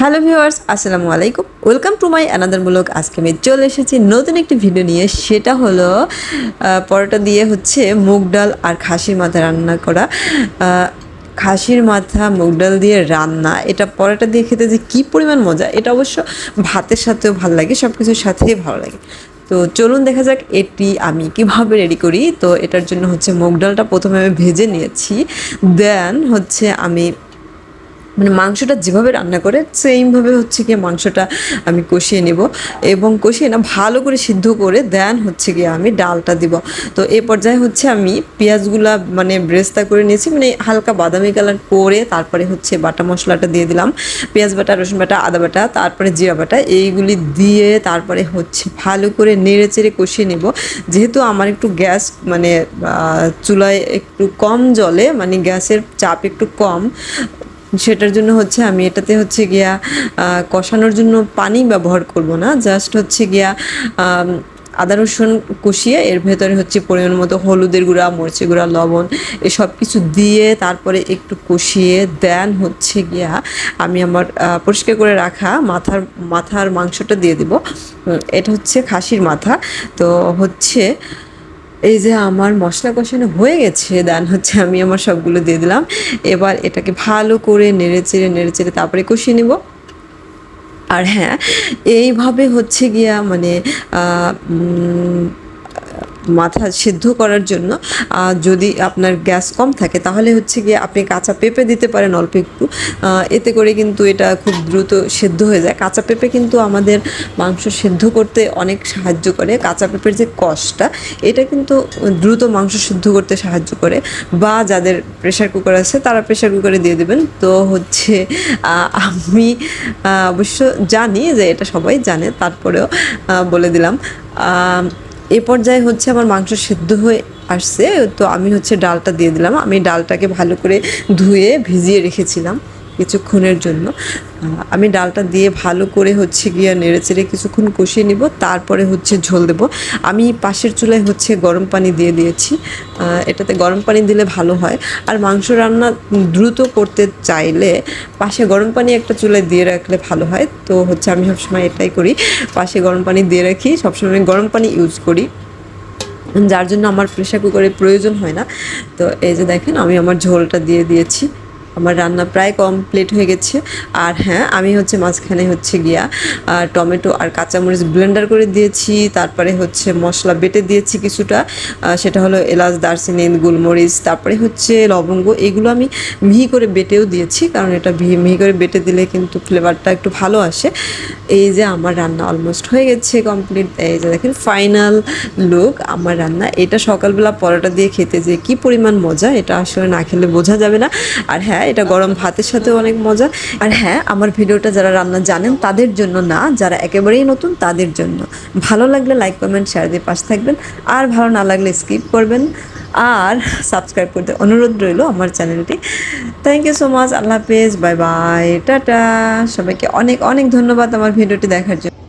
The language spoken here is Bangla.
হ্যালো ভিউয়ার্স, আসসালামু আলাইকুম। Welcome to my another blog. আজকে আমি চলে এসেছি নতুন একটি ভিডিও নিয়ে। সেটা হলো পরোটা দিয়ে হচ্ছে মুগ ডাল আর খাসির মাথা রান্না করা। খাসির মাথা মুগ ডাল দিয়ে রান্না, এটা পরোটা দিয়ে খেতে যে কী পরিমাণ মজা, এটা অবশ্য ভাতের সাথেও ভালো লাগে, সব কিছুর সাথেই ভালো লাগে। তো চলুন দেখা যাক এটি আমি কীভাবে রেডি করি। তো এটার জন্য হচ্ছে মুগ ডালটা প্রথমে আমি ভেজে নিয়েছি, দেন হচ্ছে আমি মানে মাংসটা যেভাবে রান্না করে সেইমভাবে হচ্ছে গিয়ে মাংসটা আমি কষিয়ে নেব এবং কষিয়ে না ভালো করে সিদ্ধ করে দেন হচ্ছে গিয়ে আমি ডালটা দিব। তো এই পর্যায়ে হচ্ছে আমি পেঁয়াজগুলা মানে ব্রেস্তা করে নিয়েছি, মানে হালকা বাদামি কালার করে তারপরে হচ্ছে বাটা মশলাটা দিয়ে দিলাম, পেঁয়াজ বাটা, রসুন বাটা, আদা বাটা, তারপরে জিরা বাটা, এইগুলি দিয়ে তারপরে হচ্ছে ভালো করে নেড়ে চেড়ে কষিয়ে নেব। যেহেতু আমার একটু গ্যাস মানে চুলায় একটু কম জ্বলে, মানে গ্যাসের চাপ একটু কম, সেটার জন্য হচ্ছে আমি এটাতে হচ্ছে গিয়া কষানোর জন্য পানি ব্যবহার করব না, জাস্ট হচ্ছে গিয়া আদা রসুন কষিয়ে এর ভেতরে হচ্ছে পরিমাণ মতো হলুদের গুঁড়া, মরিচের গুঁড়া, লবণ এসব কিছু দিয়ে তারপরে একটু কষিয়ে দেন হচ্ছে গিয়া আমি আমার পরিষ্কার করে রাখা মাথার মাংসটা দিয়ে দিব। এটা হচ্ছে খাসির মাথা। তো হচ্ছে এই যে আমার মশলা কষানো হয়ে গেছে, দেন হচ্ছে আমি আমার সবগুলো দিয়ে দিলাম। এবার এটাকে ভালো করে নেড়ে চেড়ে তারপরে কষিয়ে নেব। আর হ্যাঁ, এইভাবে হচ্ছে গিয়া মানে মাথা সিদ্ধ করার জন্য যদি আপনার গ্যাস কম থাকে তাহলে হচ্ছে গিয়ে আপনি কাঁচা পেঁপে দিতে পারেন অল্প একটু, এতে করে কিন্তু এটা খুব দ্রুত সেদ্ধ হয়ে যায়। কাঁচা পেঁপে কিন্তু আমাদের মাংস সেদ্ধ করতে অনেক সাহায্য করে। কাঁচা পেঁপের যে কষটা, এটা কিন্তু দ্রুত মাংস সিদ্ধ করতে সাহায্য করে। বা যাদের প্রেশার কুকার আছে তারা প্রেশার কুকারে দিয়ে দেবেন। তো হচ্ছে আমি অবশ্য জানি যে এটা সবাই জানে, তারপরেও বলে দিলাম। এ পর্যায়ে হচ্ছে আমার মাংস সিদ্ধ হয়ে আসছে, তো আমি হচ্ছে ডালটা দিয়ে দিলাম। আমি ডালটাকে ভালো করে ধুয়ে ভিজিয়ে রেখেছিলাম কিছুক্ষণের জন্য। আমি ডালটা দিয়ে ভালো করে হচ্ছে গিয়ে নেড়েচেড়ে কিছুক্ষণ কষিয়ে নিব, তারপরে হচ্ছে ঝোল দেব। আমি পাশের চুলায় হচ্ছে গরম পানি দিয়ে দিয়েছি, এটাতে গরম পানি দিলে ভালো হয়। আর মাংস রান্না দ্রুত করতে চাইলে পাশে গরম পানি একটা চুলায় দিয়ে রাখলে ভালো হয়। তো হচ্ছে আমি সবসময় এটাই করি, পাশে গরম পানি দিয়ে রাখি, সবসময় গরম পানি ইউজ করি, যার জন্য আমার প্রেশার কুকারের প্রয়োজন হয় না। তো এই যে দেখেন আমি আমার ঝোলটা দিয়ে দিয়েছি, আমার রান্না প্রায় কমপ্লিট হয়ে গেছে। আর হ্যাঁ, আমি হচ্ছে মাঝখানে হচ্ছে গিয়া টমেটো আর কাঁচামরিচ ব্লেন্ডার করে দিয়েছি, তারপরে হচ্ছে মশলা বেটে দিয়েছি কিছুটা, সেটা হলো এলাচ, দারচিনি, গোলমরিচ, তারপরে হচ্ছে লবঙ্গ, এগুলো আমি মিহি করে বেটেও দিয়েছি, কারণ এটা মিহি করে বেটে দিলে কিন্তু ফ্লেভারটা একটু ভালো আসে। এই যে আমার রান্না অলমোস্ট হয়ে গেছে কমপ্লিট। এই যে দেখেন ফাইনাল লুক আমার রান্না। এটা সকালবেলা পরোটা দিয়ে খেতে যে কী পরিমাণ মজা, এটা আসলে না খেলে বোঝা যাবে না। আর হ্যাঁ, এটা গরম ভাতের সাথেও অনেক মজা। আর হ্যাঁ, আমার ভিডিওটা যারা রান্না জানেন তাদের জন্য না, যারা একেবারেই নতুন তাদের জন্য। ভালো লাগলে লাইক, কমেন্ট, শেয়ার দিয়ে পাশে থাকবেন, আর ভালো না লাগলে স্কিপ করবেন, আর সাবস্ক্রাইব করতে অনুরোধ রইল আমার চ্যানেলটি। Thank you so much. আল্লাহ হাফেজ, বাই বাই, টাটা। সবাইকে অনেক অনেক ধন্যবাদ আমার ভিডিওটি দেখার জন্য।